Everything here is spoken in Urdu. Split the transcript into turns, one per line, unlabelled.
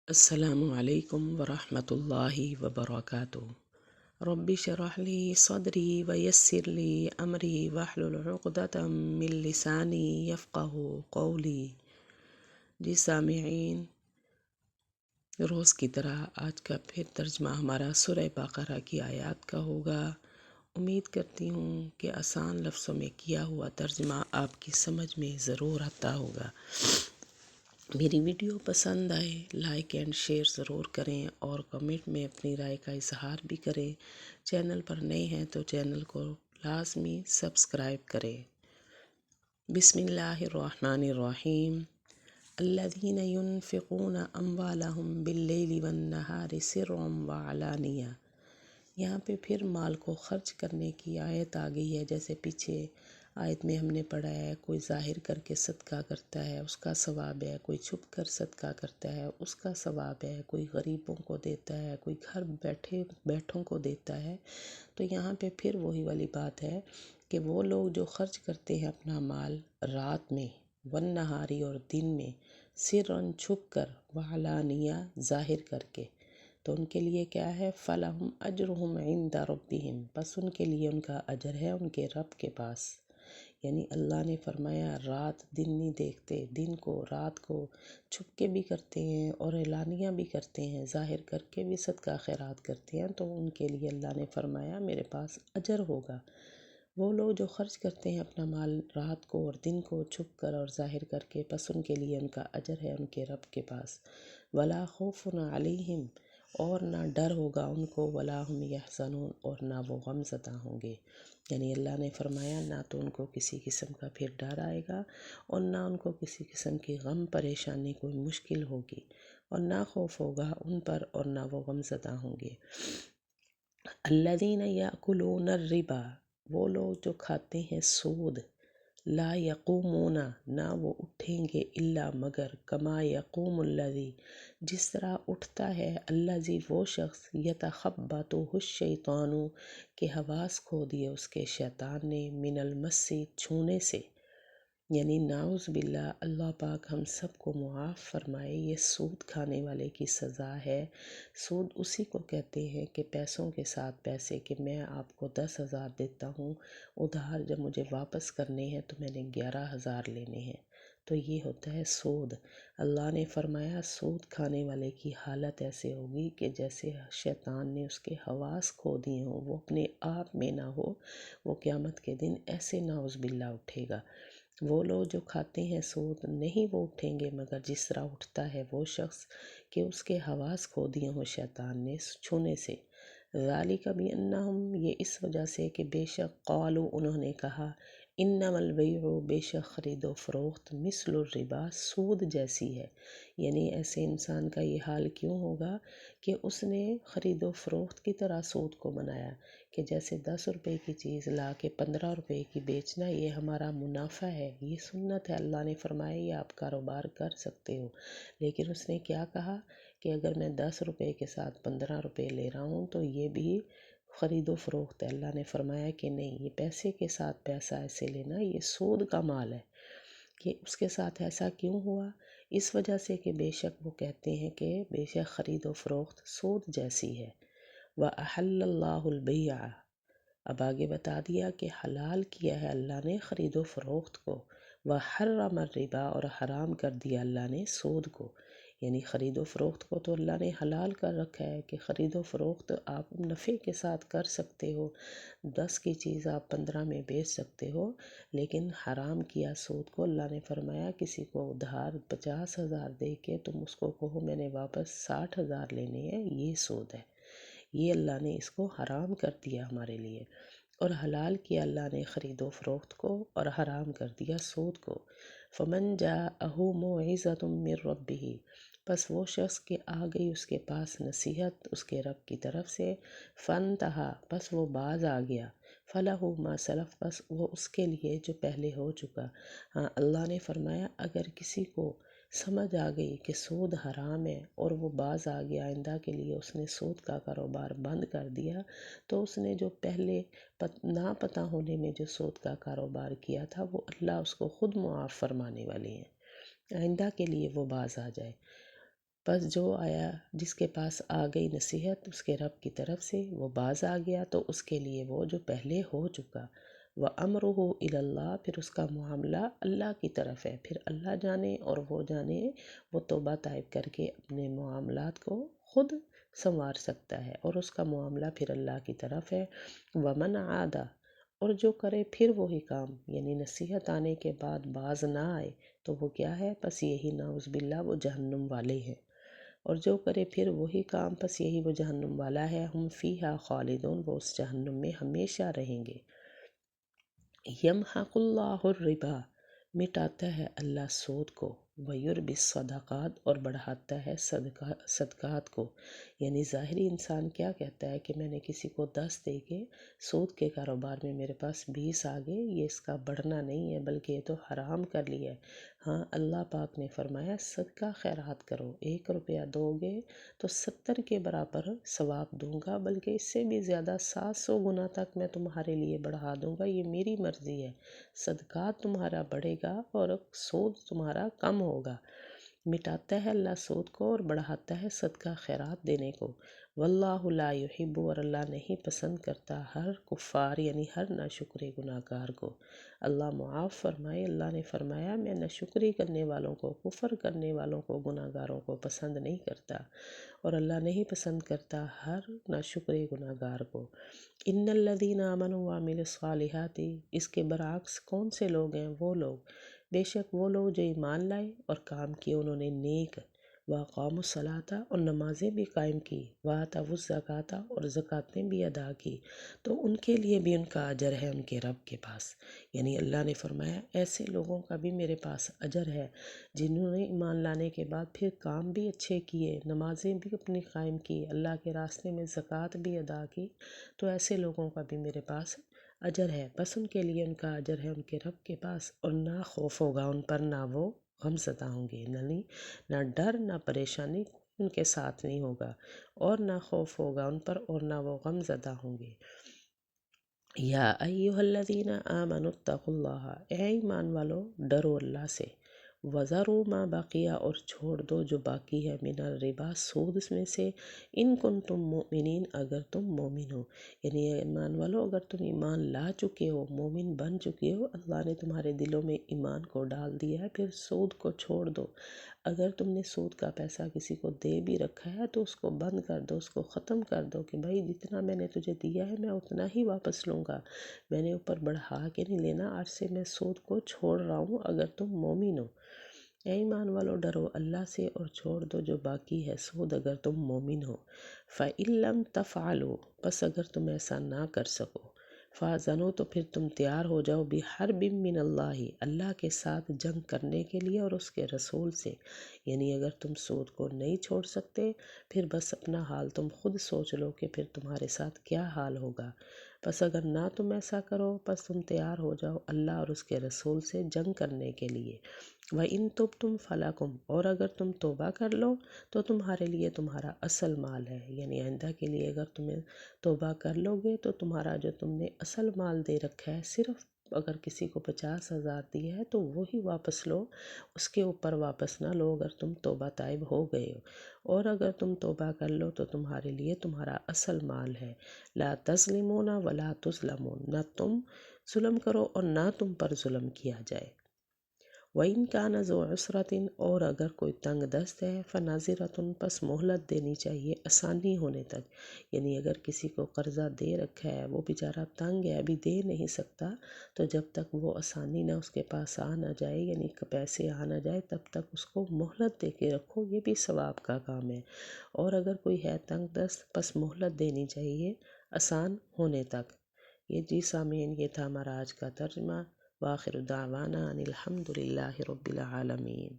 السلام علیکم ورحمۃ اللہ وبرکاتہ۔ رب اشرح لی صدری ویسر لی امری واحلل عقدۃ من لسانی یفقہوا قولی۔ جی سامعین، روز کی طرح آج کا پھر ترجمہ ہمارا سورہ بقرہ کی آیات کا ہوگا۔ امید کرتی ہوں کہ آسان لفظوں میں کیا ہوا ترجمہ آپ کی سمجھ میں ضرور آتا ہوگا۔ میری ویڈیو پسند آئے لائک اینڈ شیئر ضرور کریں اور کمنٹ میں اپنی رائے کا اظہار بھی کریں۔ چینل پر نئے ہیں تو چینل کو لازمی سبسکرائب کریں۔ بسم اللہ الرحمن الرحیم۔ الذین ينفقون اموالهم باللیل والنہار سرا وعلانیہ۔ یہاں پہ پھر مال کو خرچ کرنے کی آیت آ گئی ہے۔ جیسے پیچھے آیت میں ہم نے پڑھا ہے، کوئی ظاہر کر کے صدقہ کرتا ہے اس کا ثواب ہے، کوئی چھپ کر صدقہ کرتا ہے اس کا ثواب ہے، کوئی غریبوں کو دیتا ہے، کوئی گھر بیٹھوں کو دیتا ہے۔ تو یہاں پہ پھر وہی والی بات ہے کہ وہ لوگ جو خرچ کرتے ہیں اپنا مال رات میں، والنہاری اور دن میں، سرًا چھپ کر، وعلانیہ ظاہر کر کے، تو ان کے لیے کیا ہے؟ فَلَهُمْ أَجْرُهُمْ عِنْدَ رَبِّهِمْ، بس ان کے لیے ان کا اجر ہے ان کے رب کے پاس۔ یعنی اللہ نے فرمایا رات دن نہیں دیکھتے، دن کو رات کو چھپ کے بھی کرتے ہیں اور اعلانیہ بھی کرتے ہیں، ظاہر کر کے بھی صدقہ خیرات کرتے ہیں، تو ان کے لیے اللہ نے فرمایا میرے پاس اجر ہوگا۔ وہ لوگ جو خرچ کرتے ہیں اپنا مال رات کو اور دن کو چھپ کر اور ظاہر کر کے، پس ان کے لیے ان کا اجر ہے ان کے رب کے پاس۔ وَلَا خَوْفٌ عَلَيْهِمْ، اور نہ ڈر ہوگا ان کو، وَلَا هُمْ يَحْزَنُونَ، اور نہ وہ غم زدہ ہوں گے۔ یعنی اللہ نے فرمایا نہ تو ان کو کسی قسم کا پھر ڈر آئے گا اور نہ ان کو کسی قسم کی غم پریشانی کوئی مشکل ہوگی، اور نہ خوف ہوگا ان پر اور نہ وہ غم زدہ ہوں گے۔ الذین یأکلون الربا، وہ لوگ جو کھاتے ہیں سود، لا یقومون، نہ وہ اٹھیں گے، الا مگر، کما یقوم الذی، جس طرح اٹھتا ہے، الذی وہ شخص، یتخبطہ الشیطان، کہ حواس کھو دیے اس کے شیطان نے، من المس، چھونے سے۔ یعنی نعوذ باللہ، اللہ پاک ہم سب کو معاف فرمائے، یہ سود کھانے والے کی سزا ہے۔ سود اسی کو کہتے ہیں کہ پیسوں کے ساتھ پیسے، کہ میں آپ کو 10,000 دیتا ہوں ادھار، جب مجھے واپس کرنے ہیں تو میں نے 11,000 لینے ہیں، تو یہ ہوتا ہے سود۔ اللہ نے فرمایا سود کھانے والے کی حالت ایسے ہوگی کہ جیسے شیطان نے اس کے حواس کھو دیے ہوں، وہ اپنے آپ میں نہ ہو، وہ قیامت کے دن ایسے نعوذ باللہ اٹھے گا۔ وہ لوگ جو کھاتے ہیں سود، نہیں وہ اٹھیں گے مگر جس طرح اٹھتا ہے وہ شخص کہ اس کے حواس کھو دیے ہوں شیطان نے چھونے سے۔ ذالک بانہم، یہ اس وجہ سے کہ بے شک، قالوا، انہوں نے کہا، انما البیع، بے شک خرید و فروخت، مثل الربا، سود جیسی ہے۔ یعنی ایسے انسان کا یہ حال کیوں ہوگا کہ اس نے خرید و فروخت کی طرح سود کو بنایا، کہ جیسے 10 روپے کی چیز لا کے 15 روپے کی بیچنا، یہ ہمارا منافع ہے، یہ سنت ہے۔ اللہ نے فرمایا یہ آپ کاروبار کر سکتے ہو، لیکن اس نے کیا کہا کہ اگر میں 10 روپے کے ساتھ 15 روپے لے رہا ہوں تو یہ بھی خرید و فروخت ہے۔ اللہ نے فرمایا کہ نہیں، یہ پیسے کے ساتھ پیسہ ایسے لینا، یہ سود کا مال ہے۔ کہ اس کے ساتھ ایسا کیوں ہوا؟ اس وجہ سے کہ بے شک وہ کہتے ہیں کہ بے شک خرید و فروخت سود جیسی ہے۔ وَأَحَلَّ اللَّهُ الْبَيْعَ، اب آگے بتا دیا کہ حلال کیا ہے اللہ نے خرید و فروخت کو، وَحَرَّمَ الرِّبَا، اور حرام کر دیا اللہ نے سود کو۔ یعنی خرید و فروخت کو تو اللہ نے حلال کر رکھا ہے کہ خرید و فروخت آپ نفع کے ساتھ کر سکتے ہو، 10 کی چیز آپ 15 میں بیچ سکتے ہو، لیکن حرام کیا سود کو۔ اللہ نے فرمایا کسی کو ادھار 50,000 دے کے تم اس کو کہو میں نے واپس 60,000 لینے ہیں، یہ سود ہے۔ یہ اللہ نے اس کو حرام کر دیا ہمارے لیے، اور حلال کیا اللہ نے خرید و فروخت کو اور حرام کر دیا سود کو۔ فمن جاءہ موعظۃ من ربہ، پس وہ شخص کہ آ گئی اس کے پاس نصیحت اس کے رب کی طرف سے، فانتہا، پس وہ باز آ گیا، فلہ ما سلف، پس وہ اس کے لیے جو پہلے ہو چکا۔ ہاں، اللہ نے فرمایا اگر کسی کو سمجھ آ گئی کہ سود حرام ہے اور وہ باز آ گیا، آئندہ کے لیے اس نے سود کا کاروبار بند کر دیا، تو اس نے جو پہلے نہ پتہ ہونے میں جو سود کا کاروبار کیا تھا، وہ اللہ اس کو خود معاف فرمانے والے ہیں، آئندہ کے لیے وہ باز آ جائے۔ پس جو آیا جس کے پاس آ گئی نصیحت اس کے رب کی طرف سے، وہ باز آ گیا تو اس کے لیے وہ جو پہلے ہو چکا۔ وَأَمْرُهُ إِلَى اللَّهِ، پھر اس کا معاملہ اللہ کی طرف ہے، پھر اللہ جانے اور وہ جانے وہ توبہ طائب کر کے اپنے معاملات کو خود سنوار سکتا ہے، اور اس کا معاملہ پھر اللہ کی طرف ہے۔ وَمَنْ عَادَ، اور جو کرے پھر وہی کام، یعنی نصیحت آنے کے بعد باز نہ آئے تو وہ کیا ہے؟ پس یہی نعوذ باللہ وہ جہنم والے ہیں، اور جو کرے پھر وہی کام پس یہی وہ جہنم والا ہے۔ ہم فیہا خالدون، وہ اس جہنم میں ہمیشہ رہیں گے۔ یمحق اللہ الربا، مٹاتا ہے اللہ سود کو، ویربی الصدقات، اور بڑھاتا ہے صدقات کو۔ یعنی ظاہری انسان کیا کہتا ہے کہ میں نے کسی کو 10 دے کے سود کے کاروبار میں میرے پاس 20 آ گئے، یہ اس کا بڑھنا نہیں ہے بلکہ یہ تو حرام کر لیا ہے۔ ہاں، اللہ پاک نے فرمایا صدقہ خیرات کرو، 1 روپیہ دو گے تو 70 کے برابر ثواب دوں گا، بلکہ اس سے بھی زیادہ 700 گنا تک میں تمہارے لیے بڑھا دوں گا، یہ میری مرضی ہے۔ صدقات تمہارا بڑھے گا اور سود تمہارا کم ہوگا۔ مٹاتا ہے اللہ سود کو اور بڑھاتا ہے صدقہ خیرات دینے کو۔ واللہ لا یحب، اور اللہ نہیں پسند کرتا ہر کفار یعنی ہر ناشکرے گناہ گار کو۔ اللہ معاف فرمائے، اللہ نے فرمایا میں ناشکری کرنے والوں کو، کفر کرنے والوں کو، گناہ گاروں کو پسند نہیں کرتا، اور اللہ نہیں پسند کرتا ہر ناشکرے گناہ گار کو۔ ان الذین آمنوا وعملوا الصالحات، اس کے برعکس کون سے لوگ ہیں؟ وہ لوگ، بے شک وہ لوگ جو ایمان لائے اور کام کیے انہوں نے نیک، واقاموا الصلاۃ، اور نمازیں بھی قائم کی، وآتوا الزکوٰۃ، اور زکوٰتیں بھی ادا کی، تو ان کے لیے بھی ان کا اجر ہے ان کے رب کے پاس۔ یعنی اللہ نے فرمایا ایسے لوگوں کا بھی میرے پاس اجر ہے، جنہوں نے ایمان لانے کے بعد پھر کام بھی اچھے کیے، نمازیں بھی اپنی قائم کی، اللہ کے راستے میں زکوٰۃ بھی ادا کی، تو ایسے لوگوں کا بھی میرے پاس اجر ہے۔ بس ان کے لیے ان کا اجر ہے ان کے رب کے پاس، اور نہ خوف ہوگا ان پر، نہ وہ غم زدہ ہوں گے، نہ ڈر نہ پریشانی ان کے ساتھ نہیں ہوگا، اور نہ خوف ہوگا ان پر اور نہ وہ غم زدہ ہوں گے۔ یا ایہا الذین آمنوا اتقوا اللہ، اے ایمان والو ڈرو اللہ سے، وذروا ما بقی، اور چھوڑ دو جو باقی ہے، من الربا سود میں سے، ان کنتم مؤمنین اگر تم مومن ہو۔ یعنی اے ایمان والو اگر تم ایمان لا چکے ہو، مومن بن چکے ہو، اللہ نے تمہارے دلوں میں ایمان کو ڈال دیا ہے، پھر سود کو چھوڑ دو۔ اگر تم نے سود کا پیسہ کسی کو دے بھی رکھا ہے تو اس کو بند کر دو، اس کو ختم کر دو کہ بھائی جتنا میں نے تجھے دیا ہے میں اتنا ہی واپس لوں گا، میں نے اوپر بڑھا کے نہیں لینا، آج سے میں سود کو چھوڑ رہا ہوں اگر تم مومن ہو۔ اے ایمان والو ڈرو اللہ سے اور چھوڑ دو جو باقی ہے سود اگر تم مومن ہو۔ فَإِن لَّمْ تَفْعَلُوا، پس اگر تم ایسا نہ کر سکو، فَأْذَنُوا، تو پھر تم تیار ہو جاؤ، بِحَرْبٍ مِّنَ اللَّهِ، اللہ کے ساتھ جنگ کرنے کے لیے اور اس کے رسول سے۔ یعنی اگر تم سود کو نہیں چھوڑ سکتے پھر بس اپنا حال تم خود سوچ لو کہ پھر تمہارے ساتھ کیا حال ہوگا۔ پس اگر نہ تم ایسا کرو پس تم تیار ہو جاؤ اللہ اور اس کے رسول سے جنگ کرنے کے لیے۔ وَإِن تُبْتُمْ فَلَكُمْ، اور اگر تم توبہ کر لو تو تمہارے لیے تمہارا اصل مال ہے، یعنی آئندہ کے لیے اگر تمہیں توبہ کر لو گے تو تمہارا جو تم نے اصل مال دے رکھا ہے، صرف اگر کسی کو 50,000 دیا ہے تو وہی واپس لو، اس کے اوپر واپس نہ لو اگر تم توبہ طائب ہو گئے ہو، اور اگر تم توبہ کر لو تو تمہارے لیے تمہارا اصل مال ہے۔ لا تظلمون ولا تظلمون، نہ تم ظلم کرو اور نہ تم پر ظلم کیا جائے۔ وَإِن كَانَ ذُو عُسْرَةٍ، اور اگر کوئی تنگ دست ہے، فَنَظِرَةٌ، پس مہلت دینی چاہیے آسانی ہونے تک۔ یعنی اگر کسی کو قرضہ دے رکھا ہے، وہ بیچارہ تنگ ہے ابھی دے نہیں سکتا، تو جب تک وہ آسانی نہ اس کے پاس آ نہ جائے، یعنی پیسے آ نہ جائے، تب تک اس کو مہلت دے کے رکھو، یہ بھی ثواب کا کام ہے۔ اور اگر کوئی ہے تنگ دست، پس مہلت دینی چاہیے آسان ہونے تک۔ یہ جی سامعین، یہ تھا ہمارا آج کا ترجمہ۔ وآخر دعوانا ان الحمد للہ رب العالمین۔